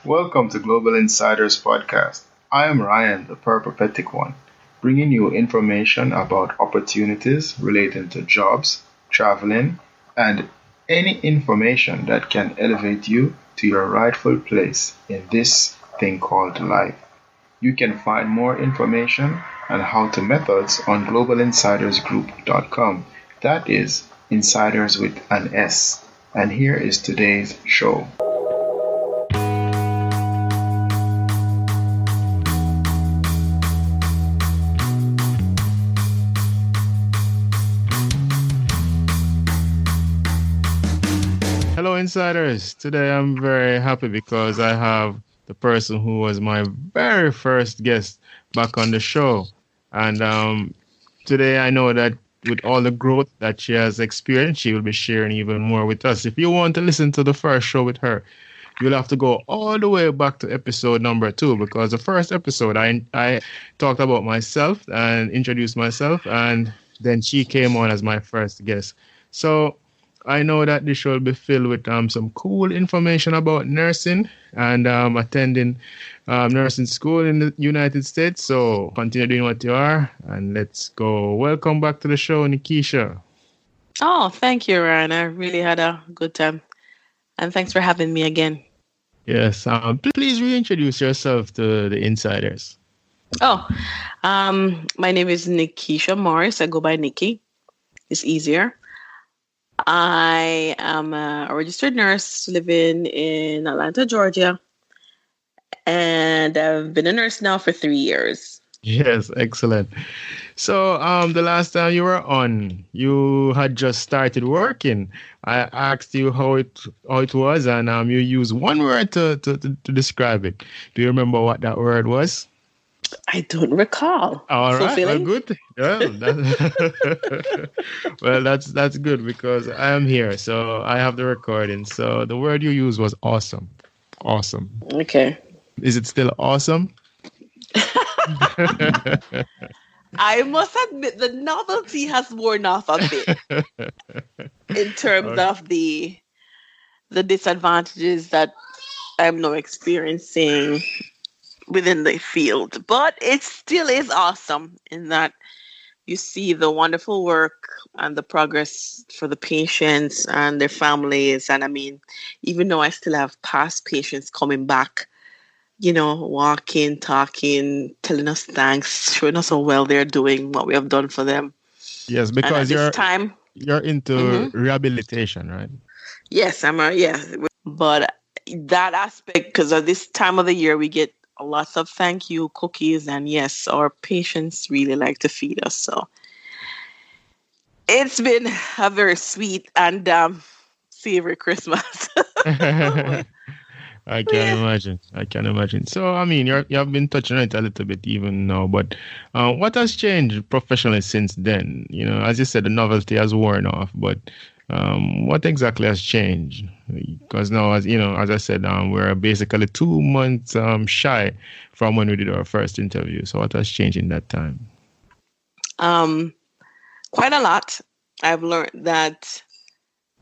Welcome to Global Insiders Podcast. I am Ryan, the peripatetic one, bringing you information about opportunities relating to jobs, traveling, and any information that can elevate you to your rightful place in this thing called life. You can find more information and how-to methods on globalinsidersgroup.com. That is insiders with an S. And here is today's show. Hello, insiders. Today I'm very happy because I have the person who was my very first guest back on the show. And today I know that with all the growth that she has experienced, she will be sharing even more with us. If you want to listen to the first show with her, you'll have to go all the way back to episode number 2, because the first episode I talked about myself and introduced myself, and then she came on as my first guest. So I know that this show will be filled with some cool information about nursing and attending nursing school in the United States. So continue doing what you are, and let's go. Welcome back to the show, Nikisha. Oh, thank you, Ryan. I really had a good time. And thanks for having me again. Yes. Please reintroduce yourself to the insiders. Oh, my name is Nikisha Morris. I go by Nicky. It's easier. I am a registered nurse living in Atlanta, Georgia. And I've been a nurse now for 3 years. Yes, excellent. So the last time you were on, you had just started working. I asked you how it was, and you used one word to describe it. Do you remember what that word was? I don't recall. All right, well, good. Well, that's good because I am here, so I have the recording. So the word you used was awesome. Awesome. Okay. Is it still awesome? I must admit the novelty has worn off a bit in terms of the disadvantages that I'm now experiencing within the field. But it still is awesome in that you see the wonderful work and the progress for the patients and their families. And I mean, even though I still have past patients coming back, walking, talking, telling us thanks, showing us how well they're doing, what we have done for them. Yes, because you're into rehabilitation, right? Yes, But that aspect, because of this time of the year, we get lots of thank you cookies, and yes, our patients really like to feed us. So it's been a very sweet and savory Christmas. I can imagine. So, I mean, you have been touching on it a little bit even now, but what has changed professionally since then? As you said, the novelty has worn off, but what exactly has changed? Because now, as I said, we're basically 2 months shy from when we did our first interview. So, what has changed in that time? Quite a lot. I've learned that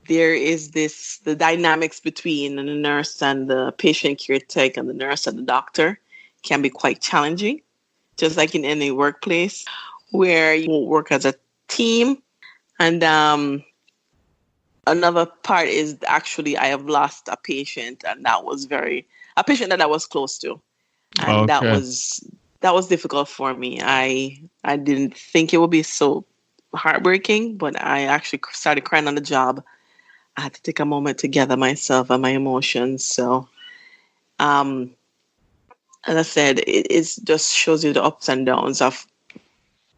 there is the dynamics between the nurse and the patient care tech and the nurse and the doctor can be quite challenging, just like in any workplace where you work as a team. And another part is actually I have lost a patient, and that was a patient that I was close to. And that was difficult for me. I didn't think it would be so heartbreaking, but I actually started crying on the job. I had to take a moment to gather myself and my emotions. So, as I said, it just shows you the ups and downs of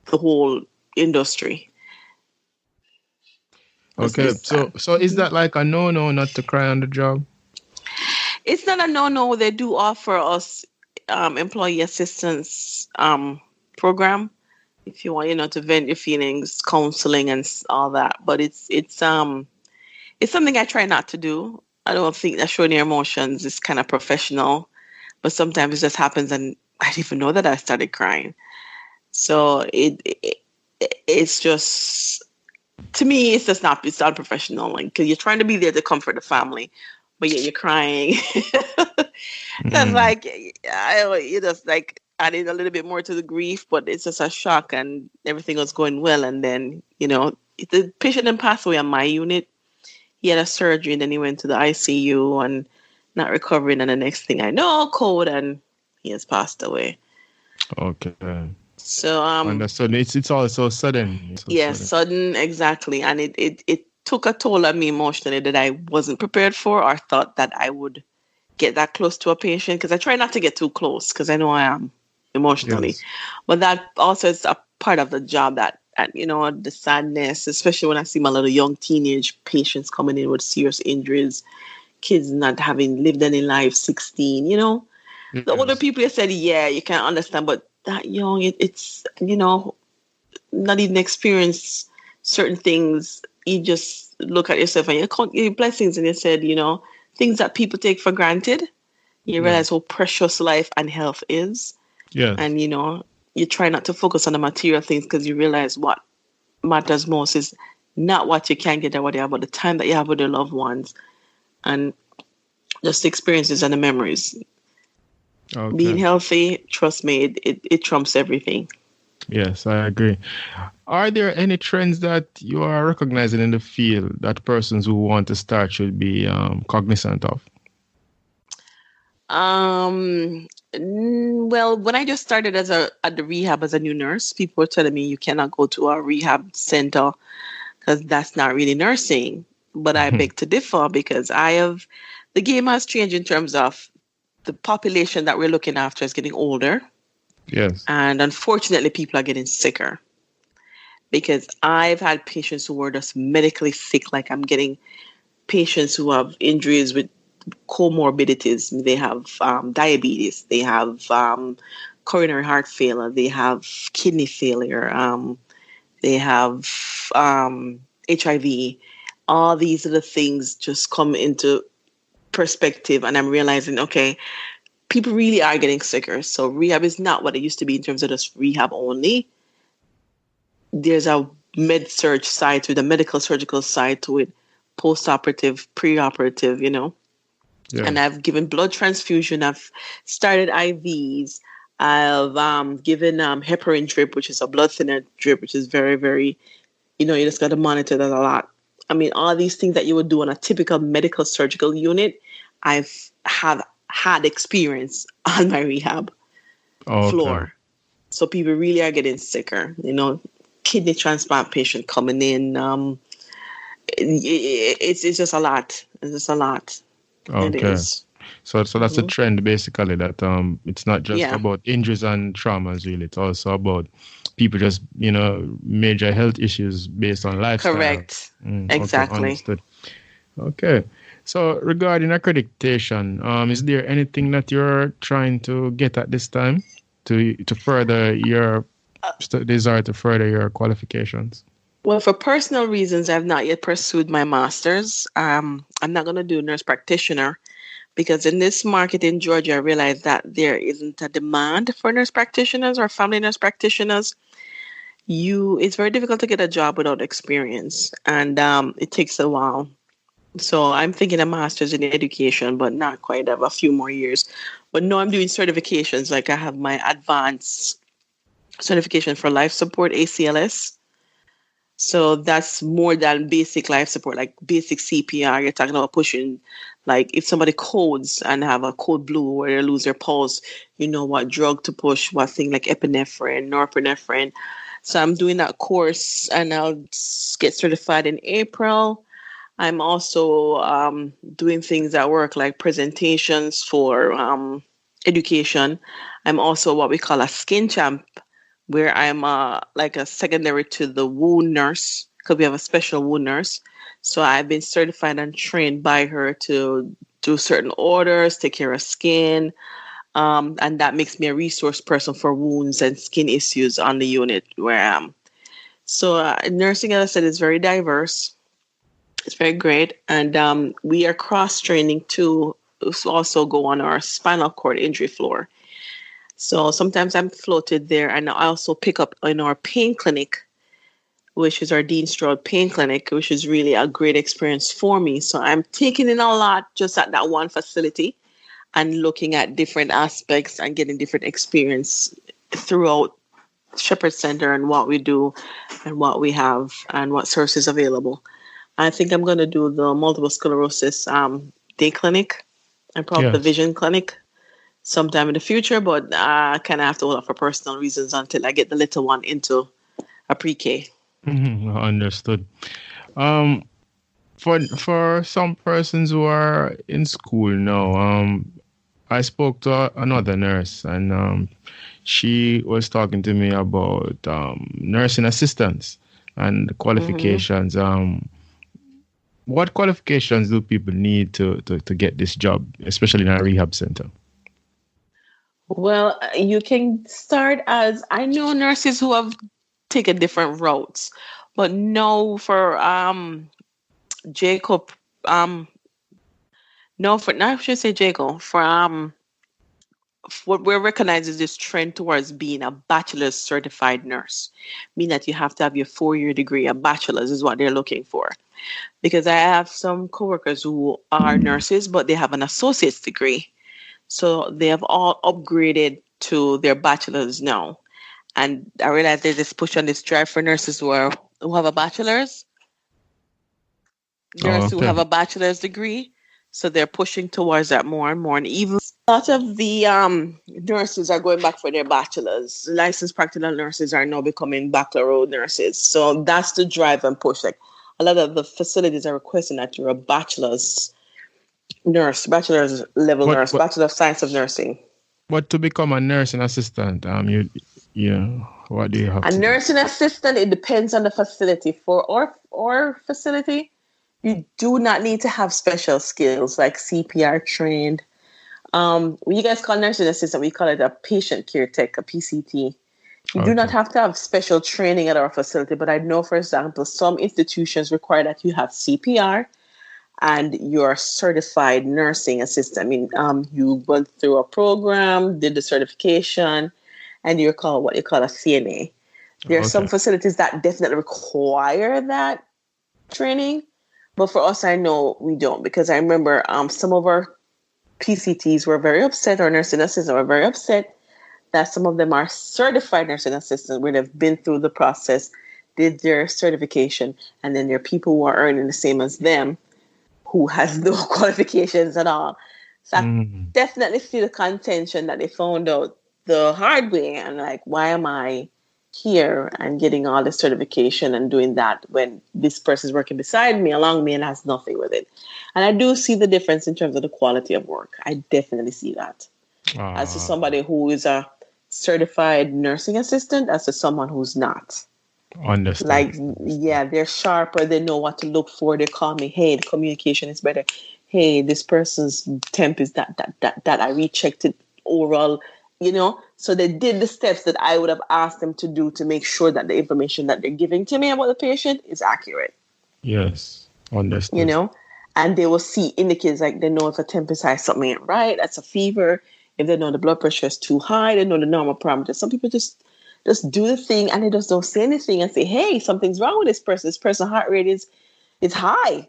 the whole industry. Okay, so is that like a no not to cry on the job? It's not a no. They do offer us employee assistance program if you want, to vent your feelings, counseling and all that. But it's something I try not to do. I don't think that showing your emotions is kind of professional, but sometimes it just happens and I didn't even know that I started crying. So it's just, to me, it's not professional. Like, 'cause you're trying to be there to comfort the family, but yet you're crying. That's Mm. like, you just like added a little bit more to the grief, but it's just a shock and everything was going well. And then, the patient didn't pass away on my unit. He had a surgery and then he went to the ICU and not recovering. And the next thing I know, cold, and he has passed away. Okay. So, Understood. It's all so sudden. It's so yeah, sudden. sudden, exactly. And it took a toll on me emotionally that I wasn't prepared for or thought that I would get that close to a patient, because I try not to get too close because I know I am emotionally. Yes. But that also is a part of the job, that the sadness, especially when I see my little young teenage patients coming in with serious injuries, kids not having lived any life, 16, The older Yes. people, you said, yeah, you can understand, but that young, it's, not even experience certain things. You just look at yourself and you count your blessings, and you said, things that people take for granted. You realize Yes. how precious life and health is. Yes. And, you try not to focus on the material things because you realize what matters most is not what you can get or what you have, but the time that you have with your loved ones and just the experiences and the memories. Being Okay. healthy, trust me, it trumps everything. Yes, I agree. Are there any trends that you are recognizing in the field that persons who want to start should be cognizant of? Well, when I just started at the rehab as a new nurse, people were telling me you cannot go to a rehab center because that's not really nursing. But I beg to differ because the game has changed in terms of the population that we're looking after is getting older. Yes. And unfortunately, people are getting sicker because I've had patients who were just medically sick. Like I'm getting patients who have injuries with comorbidities. They have diabetes. They have coronary heart failure. They have kidney failure. They have HIV. All these other things just come into perspective, and I'm realizing, okay, people really are getting sicker. So rehab is not what it used to be in terms of just rehab only. There's a med surg side to it, the medical surgical side to it, post-operative, pre-operative, And Yes. I've given blood transfusion. I've started IVs. I've given heparin drip, which is a blood thinner drip, which is very, very, you just got to monitor that a lot. I mean, all these things that you would do on a typical medical surgical unit, have had experience on my rehab Okay. floor. So people really are getting sicker. Kidney transplant patient coming in. It's just a lot. It's just a lot. It Okay. is. So that's a Hmm. trend basically that it's not just Yeah. about injuries and traumas really. It's also about people just, major health issues based on lifestyle. Correct. Okay, Exactly. understood. Okay. So regarding accreditation, is there anything that you're trying to get at this time to further your desire to further your qualifications? Well, for personal reasons, I've not yet pursued my master's. I'm not going to do nurse practitioner because in this market in Georgia, I realized that there isn't a demand for nurse practitioners or family nurse practitioners. It's very difficult to get a job without experience, and it takes a while. So I'm thinking a master's in education, but not quite. I have a few more years. But no, I'm doing certifications. Like I have my advanced certification for life support, ACLS. So that's more than basic life support, like basic CPR. You're talking about pushing, like if somebody codes and have a code blue where they lose their pulse, you know what drug to push, what thing like epinephrine, norepinephrine. So I'm doing that course and I'll get certified in April. I'm also doing things at work like presentations for education. I'm also what we call a skin champ, where I'm like a secondary to the wound nurse because we have a special wound nurse. So I've been certified and trained by her to do certain orders, take care of skin, and that makes me a resource person for wounds and skin issues on the unit where I am. So nursing, as I said, is very diverse. It's very great. And we are cross training to also go on our spinal cord injury floor. So sometimes I'm floated there, and I also pick up in our pain clinic, which is our Dean Stroud Pain Clinic, which is really a great experience for me. So I'm taking in a lot just at that one facility. and looking at different aspects and getting different experience throughout Shepherd Center and what we do and what we have and what services available. I think I'm going to do the multiple sclerosis day clinic and probably the Yes. vision clinic sometime in the future, but I kind of have to hold off for personal reasons until I get the little one into a pre-K. Understood. Um, for some persons who are in school now, I spoke to another nurse, and she was talking to me about nursing assistants and the Hmm. qualifications. What qualifications do people need to get this job, especially in a rehab center? Well, you can start as I know nurses who have taken different routes, but no for Jacob um no for not I should say Jacob for what we're recognizing is this trend towards being a bachelor's certified nurse, meaning that you have to have your 4 year degree. A bachelor's is what they're looking for. Because I have some coworkers who are nurses, but they have an associate's degree. So they have all upgraded to their bachelor's now. And I realize there's this push on this drive for nurses who have a bachelor's, Oh, nurses who okay. have a bachelor's degree. So they're pushing towards that more and more. And even a lot of the nurses are going back for their bachelor's. Licensed practical nurses are now becoming baccalaureate nurses. So that's the drive and push. Like a lot of the facilities are requesting that you're a bachelor's nurse, bachelor's level But nurse, but bachelor of science of nursing. but to become a nursing assistant, what do you have A to do? nursing assistant, it depends on the facility. For our facility, you do not need to have special skills like CPR trained. When you guys call nursing assistant, we call it a patient care tech, a PCT. You do not Okay. have to have special training at our facility, but I know, for example, some institutions require that you have CPR and you're a certified nursing assistant. I mean, you went through a program, did the certification, and you're called what you call a CNA. There are some Okay. facilities that definitely require that training, but for us, I know we don't because I remember some of our PCTs were very upset, or nursing assistants were very upset that some of them are certified nursing assistants where they've been through the process, did their certification, and then there are people who are earning the same as them who has no qualifications at all. So I Mm. definitely see the contention that they found out the hard way and like, why am I here and getting all this certification and doing that when this person is working beside me, along me, and has nothing with it. And I do see the difference in terms of the quality of work. I definitely see that. As to Ah, somebody who is a certified nursing assistant, as to someone who's not. understood. Like, Understood. yeah, they're sharper. They know what to look for. They call me, hey, the communication is better. Hey, this person's temp is that. I rechecked it oral, So they did the steps that I would have asked them to do to make sure that the information that they're giving to me about the patient is accurate, Yes, you understood. know? And they will see indicators like they know if a temp is high, something ain't right. That's a fever. If they know the blood pressure is too high, they know the normal parameters. Some people just do the thing and they just don't say anything and say, hey, something's wrong with this person. This person's heart rate is high.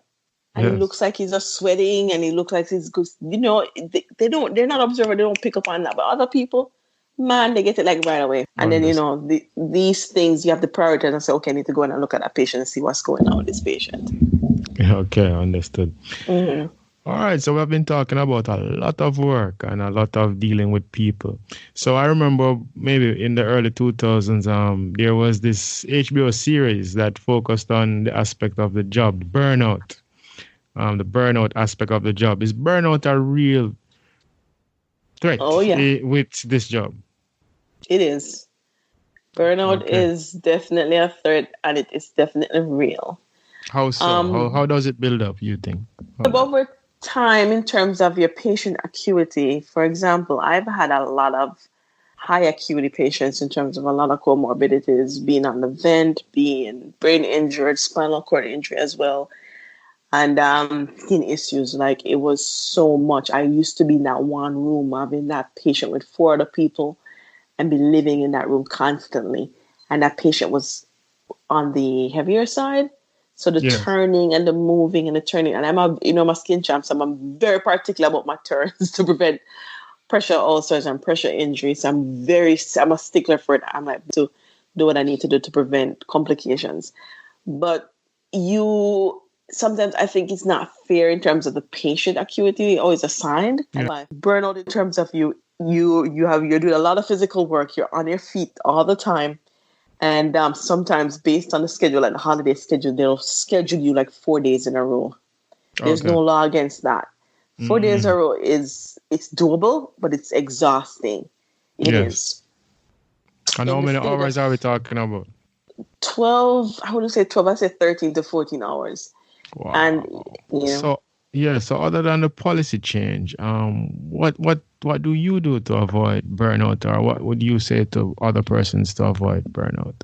And he Yes, looks like he's just sweating and he looks like he's good. They're not observant, they don't pick up on that. But other people, man, they get it like right away. And then, understood. these things you have to prioritize and say, okay, I need to go in and look at that patient and see what's going on with this patient. Okay, understood. Mm-hmm. All right, so we've been talking about a lot of work and a lot of dealing with people. So I remember maybe in the early 2000s, there was this HBO series that focused on the aspect of the job, burnout. The burnout aspect of the job. Is burnout a real Oh, threat yeah, with this job? it is. Burnout Okay. is definitely a threat and it is definitely real. How so? How Um, does it build up, you think? over time, in terms of your patient acuity, for example, I've had a lot of high acuity patients in terms of a lot of comorbidities, being on the vent, being brain injured, spinal cord injury as well, and skin issues. Like it was so much. I used to be in that one room having that patient with four other people and be living in that room constantly. And that patient was on the heavier side. So the Yes. turning and the moving and the turning, and I'm a skin champ, so I'm very particular about my turns to prevent pressure ulcers and pressure injuries. I'm a stickler for it. I'm like to do what I need to do to prevent complications. But you sometimes I think it's not fair in terms of the patient acuity always assigned. Yeah. Like burnout in terms of you're doing a lot of physical work. You're on your feet all the time. And sometimes based on the schedule, like the holiday schedule, they'll schedule you like 4 days in a row. There's Okay. no law against that. 4 days in a Mm. row it's doable, but it's exhausting. It Yes. is. And In how the many state hours of are we talking about? 12, I wouldn't say 12, I say 13 to 14 hours. And, Wow. you know, So yeah, so other than the policy change, what do you do to avoid burnout, or what would you say to other persons to avoid burnout?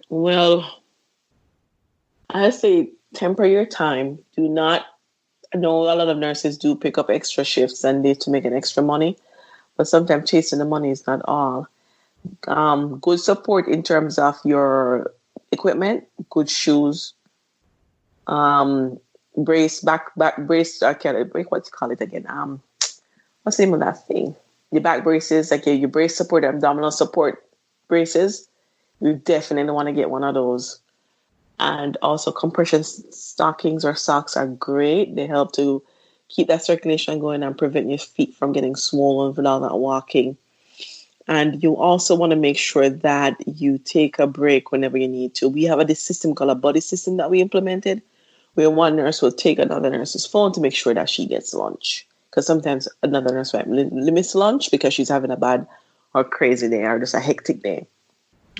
well, I say temper your time. Do not, I know a lot of nurses do pick up extra shifts and they to make an extra money, but sometimes chasing the money is not all. Good support in terms of your equipment, good shoes, um, back brace. I can't break. What you call it again? What's the name of that thing? Your back braces, like your brace support, abdominal support braces. You definitely want to get one of those. And also compression stockings or socks are great. They help to keep that circulation going and prevent your feet from getting swollen without that walking. And you also want to make sure that you take a break whenever you need to. We have this system called a buddy system that we implemented, where one nurse will take another nurse's phone to make sure that she gets lunch. Because sometimes another nurse might miss lunch because she's having a bad or crazy day or just a hectic day.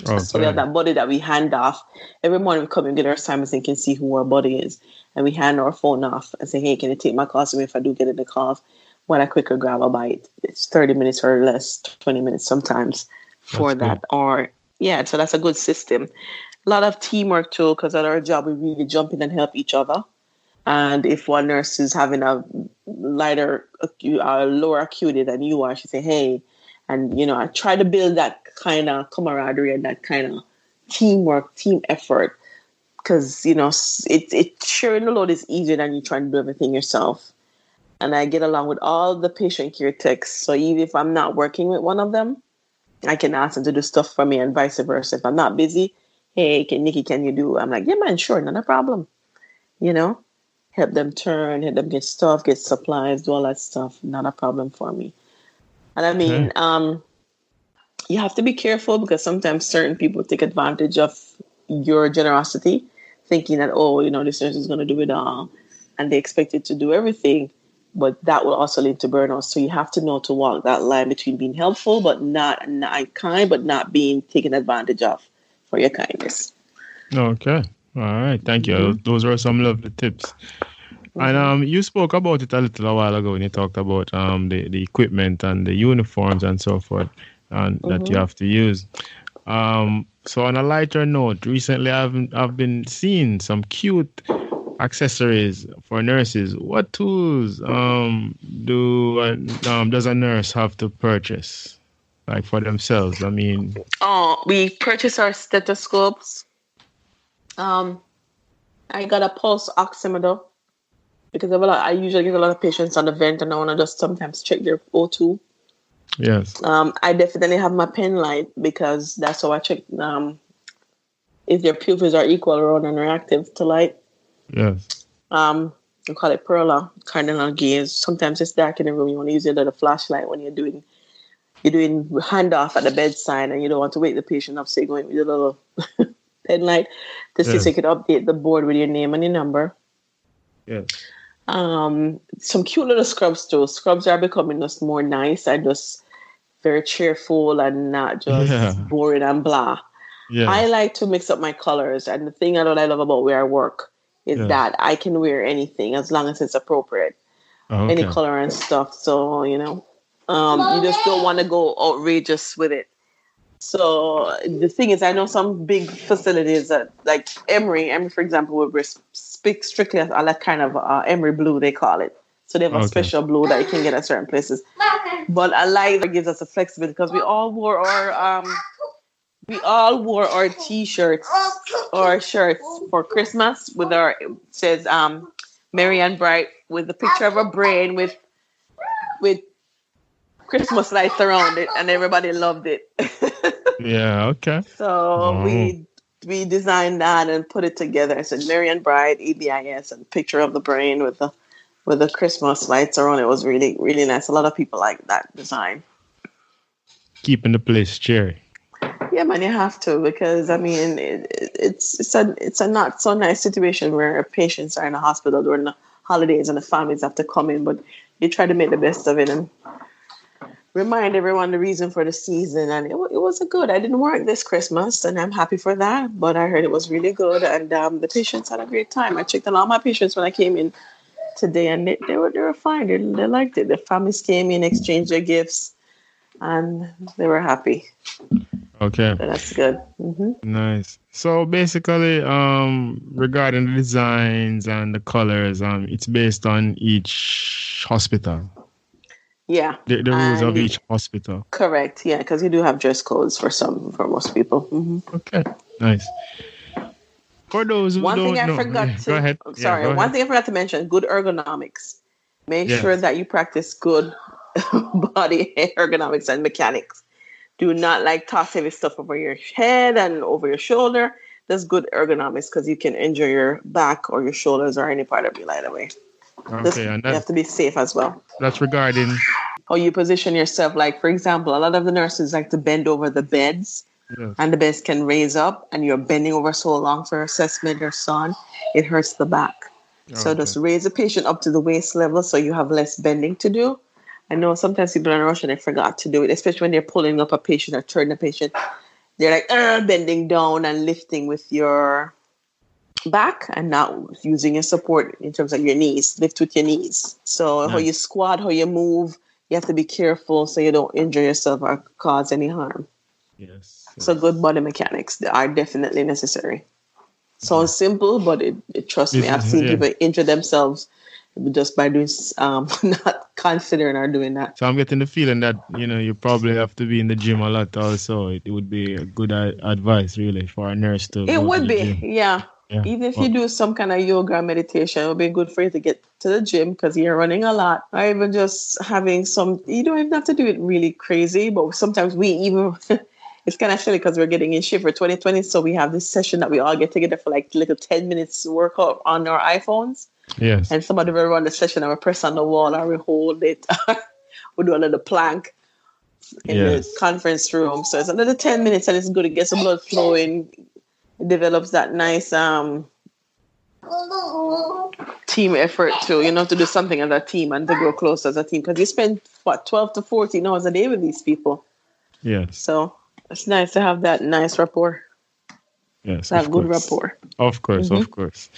So we have Okay. that buddy that we hand off. Every morning we come and get our assignments and can see who our buddy is. And we hand our phone off and say, hey, can you take my calls for me if I do get in the calls? When I quicker grab a bite. It's 30 minutes or less, 20 minutes sometimes That's for good. that. Or, yeah, so that's a good system. A lot of teamwork too, because at our job, we really jump in and help each other. And if one nurse is having a lower acuity than you are, she say, hey, and, I try to build that kind of camaraderie and that kind of teamwork, team effort. Because, sharing the load is easier than you trying to do everything yourself. And I get along with all the patient care techs. So even if I'm not working with one of them, I can ask them to do stuff for me and vice versa. If I'm not busy, hey, Nikki, can you do? I'm like, yeah, man, sure, not a problem. You know, help them turn, help them get stuff, get supplies, do all that stuff. Not a problem for me. And I Okay. mean, you have to be careful because sometimes certain people take advantage of your generosity, thinking that, oh, this nurse is going to do it all. And they expect it to do everything. But that will also lead to burnout. So you have to know to walk that line between being helpful, but not kind, but not being taken advantage of for your kindness. Okay. All right. Thank you. Mm-hmm. Those were some lovely tips. And Mm-hmm. you spoke about it a little while ago when you talked about the equipment and the uniforms and so forth, and that you Mm-hmm. have to use. So on a lighter note, recently I've been seeing some cute accessories for nurses. What tools does a nurse have to purchase, like for themselves? I mean, Oh, we purchased our stethoscopes. Um, I got a pulse oximeter because I usually get a lot of patients on the vent and I want to just sometimes check their O2. yes, I definitely have my pen light because that's how I check if their pupils are equal or non-reactive to light. yes, We call it perla, cardinal gaze. Sometimes it's dark in the room. You want to use a little flashlight when you're doing handoff at the bedside and you don't want to wake the patient up. So you're going with a little pen light to see so you yes, can update the board with your name and your number. yes. Some cute little scrubs too. Scrubs are becoming just more nice and just very cheerful and not just Yeah, boring and blah. I yes, like to mix up my colors, and the thing that I love about where I work is yes. that I can wear anything as long as it's appropriate, any Okay. color and stuff. So you just don't want to go outrageous with it. So the thing is, I know some big facilities that, like Emory, for example, will speak strictly on that kind of Emory blue, they call it. So they have a Okay. special blue that you can get at certain places. But I like that gives us a flexibility because we all wore our we all wore our T-shirts or shirts for Christmas with our it says Merry and Bright with the picture of a brain with Christmas lights around it, and everybody loved it. Yeah, okay. So Oh, we designed that and put it together. I said Merry and Bright, EBIS, and picture of the brain with the Christmas lights around. It was really really nice. A lot of people like that design. keeping the place cheery. Yeah, man, you have to because I mean it's a not so nice situation where patients are in the hospital during the holidays and the families have to come in, but you try to make the best of it and remind everyone the reason for the season. And it was a good. I didn't work this Christmas, and I'm happy for that. But I heard it was really good, and the patients had a great time. I checked on all my patients when I came in today, and they were fine. They liked it. The families came in, exchanged their gifts, and they were happy. Okay. So that's good. Nice. So basically, regarding the designs and the colors, it's based on each hospital, Yeah, the rules of and each hospital. correct. Yeah, because you do have dress codes for most people. Okay. Nice. For those who One thing don't I know, forgot go to, ahead. Yeah, sorry, go one ahead. thing I forgot to mention, good ergonomics. Make sure Yes. that you practice good body ergonomics and mechanics. Do not like toss heavy stuff over your head and over your shoulder. That's good ergonomics because you can injure your back or your shoulders or any part of you right away. Just Okay, and you have to be safe as well. that's regarding. How you position yourself. Like, for example, a lot of the nurses like to bend over the beds Yes. and the beds can raise up and you're bending over so long for assessment or so on, it hurts the back. So Okay. just raise the patient up to the waist level so you have less bending to do. I know sometimes people are in a rush and they forgot to do it, especially when they're pulling up a patient or turning a patient. They're like bending down and lifting with your back and not using your support in terms of your knees. Lift with your knees. So how Nice. you squat, how you move, you have to be careful so you don't injure yourself or cause any harm. Yes. So good Yes. body mechanics are definitely necessary. Sounds Yes. simple, but it trust me, This I've is seen yeah. people injure themselves just by doing not considering or doing that. So I'm getting the feeling that you probably have to be in the gym a lot. Also, it would be a good advice really for a nurse to It go to would the be, gym. yeah. Yeah. Even if you Well, do some kind of yoga or meditation, it would be good for you to get to the gym because you're running a lot. Or even just having some, you don't even have to do it really crazy, but sometimes we even, it's kind of silly because we're getting in shape for 2020. So we have this session that we all get together for like little 10 minutes workout on our iPhones. yes. And somebody will run the session and we press on the wall or we hold it. We do a little plank in the Yes. conference room. So it's another 10 minutes and it's good. It gets the blood flowing. It develops that nice team effort too, to do something as a team and to grow close as a team. Because you spend, 12 to 14 hours a day with these people. Yes. So it's nice to have that nice rapport, Yes. that Of good course. rapport. Of course. hmm Of course.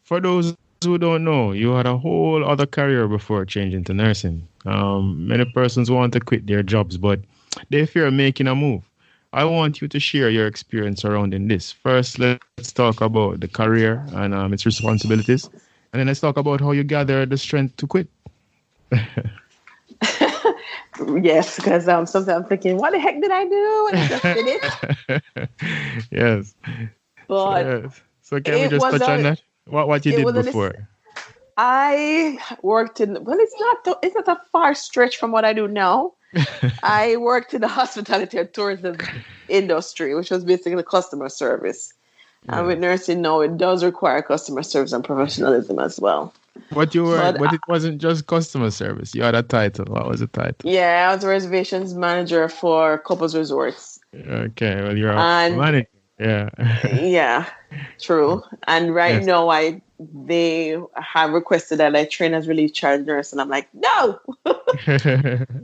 For those who don't know, you had a whole other career before changing to nursing. Many persons want to quit their jobs, but they fear making a move. I want you to share your experience surrounding this. First, let's talk about the career and its responsibilities, and then let's talk about how you gather the strength to quit. Yes, because sometimes I'm thinking, what the heck did I do? And I just did it. Yes. So But yes. So can we it just was touch on a that? What you it did was a before? I worked in, well, it's not a far stretch from what I do now. I worked in the hospitality and tourism industry, which was basically customer service. And with Yes. nursing now, it does require customer service and professionalism as well. But you were, But but it wasn't just customer service. You had a title. What was the title? yeah, I was a reservations manager for couples resorts. Okay, well, you're a And manager. Yeah. yeah, true. And right Yes. now, they have requested that I train as relief charge nurse, and I'm like, no,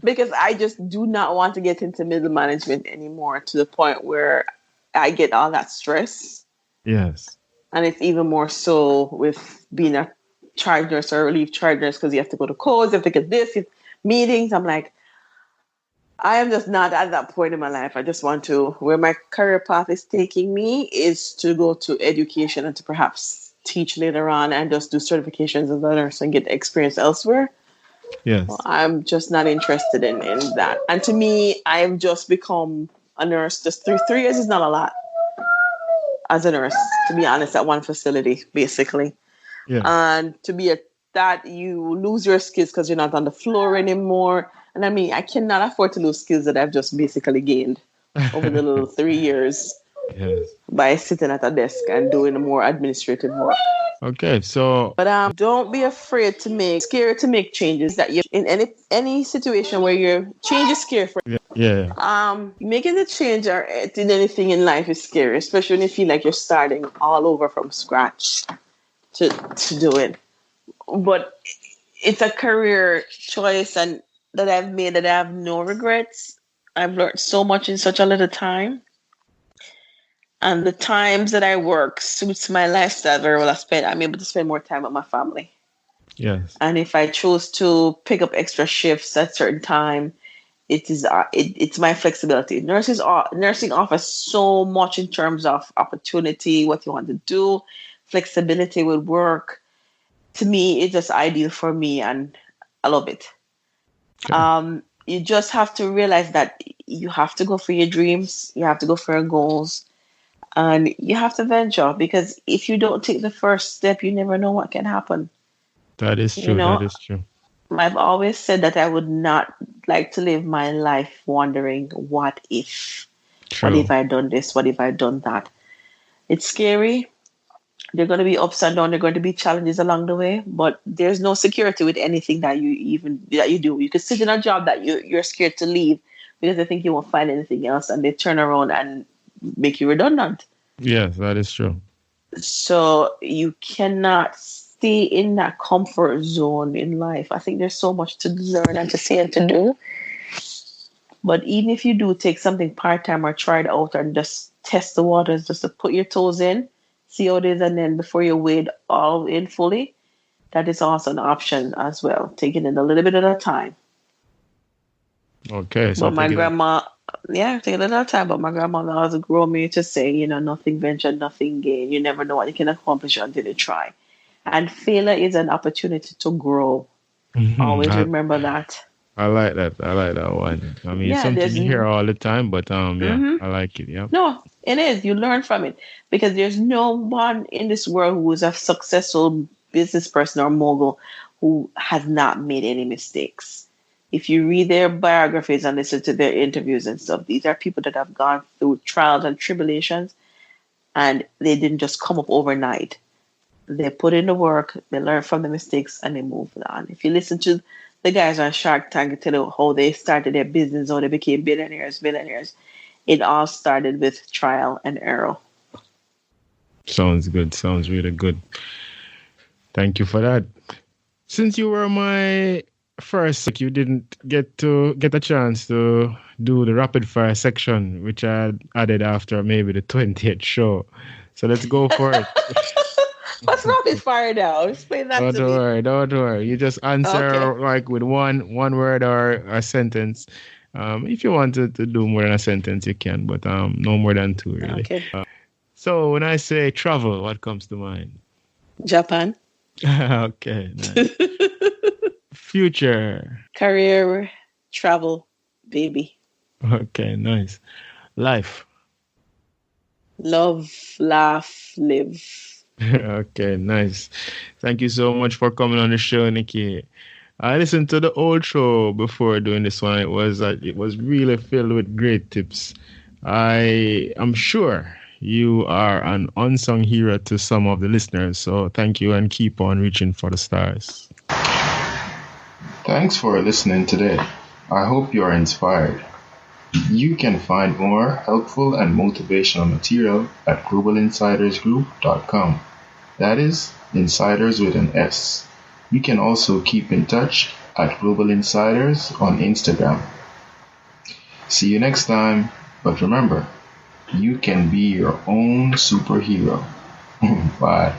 because I just do not want to get into middle management anymore to the point where I get all that stress. Yes. And it's even more so with being a charge nurse or relief charge nurse because you have to go to calls, you have to get this, meetings. I'm like, I am just not at that point in my life. I just want to, where my career path is taking me is to go to education and to perhaps teach later on and just do certifications as a nurse and get experience elsewhere. Yes. I'm just not interested in that. And to me, I've just become a nurse. Just 3 years is not a lot as a nurse, to be honest, at one facility, basically. Yeah. And to be that, you lose your skills because you're not on the floor anymore. And I mean, I cannot afford to lose skills that I've just basically gained over the little 3 years Yes. by sitting at a desk and doing more administrative work. Okay, so But don't be afraid scared to make changes that you in any situation where your change is scary for. yeah. Making the change or in anything in life is scary, especially when you feel like you're starting all over from scratch to do it. But it's a career choice and that I've made that I have no regrets. I've learned so much in such a little time. And the times that I work suits my lifestyle very well. I'm able to spend more time with my family. Yes. And if I choose to pick up extra shifts at certain time, it's my flexibility. Nursing offers so much in terms of opportunity, what you want to do, flexibility with work. To me, it's just ideal for me, and I love it. Okay. You just have to realize that you have to go for your dreams, you have to go for your goals, and you have to venture, because if you don't take the first step, you never know what can happen. That is true. That is true. I've always said that I would not like to live my life wondering, what if? True. What if I done this? What if I done that? It's scary. There are going to be ups and downs. There are going to be challenges along the way, but there's no security with anything that you do. You could sit in a job that you're scared to leave because they think you won't find anything else, and they turn around and make you redundant. Yes, that is true. So you cannot stay in that comfort zone in life. I think there's so much to learn and to say and to do. But even if you do take something part-time or try it out and just test the waters, just to put your toes in, see how it is, and then before you wade all in fully, that is also an option as well. Taking it a little bit at a time. Okay. So but my grandma, take a little time. But my grandmother always grew me to say, nothing ventured, nothing gained. You never know what you can accomplish until you try. And failure is an opportunity to grow. Always remember that. I like that. I like that one. I mean, it's something you hear all the time, but I like it. Yeah. No, it is. You learn from it, because there's no one in this world who is a successful business person or mogul who has not made any mistakes. If you read their biographies and listen to their interviews and stuff, these are people that have gone through trials and tribulations, and they didn't just come up overnight. They put in the work, they learn from the mistakes, and they move on. If you listen to the guys on Shark Tank and tell you how they started their business, how they became billionaires. It all started with trial and error. Sounds good. Sounds really good. Thank you for that. Since you were my first, you didn't get a chance to do the rapid fire section, which I added after maybe the 20th show. So let's go for it. What's rapid fire now? Explain that to me. Don't worry. You just answer like with one word or a sentence. If you want to do more than a sentence, you can, but no more than two, really. Okay. So when I say travel, what comes to mind? Japan. Okay. Nice. Future. Career, travel, baby. Okay, nice. Life. Love, laugh, live. Okay, nice. Thank you so much for coming on the show, Nicky. I listened to the old show before doing this one. It was really filled with great tips. I am sure you are an unsung hero to some of the listeners. So thank you, and keep on reaching for the stars. Thanks for listening today. I hope you are inspired. You can find more helpful and motivational material at globalinsidersgroup.com. That is, insiders with an S. You can also keep in touch at Global Insiders on Instagram. See you next time, but remember, you can be your own superhero. Bye.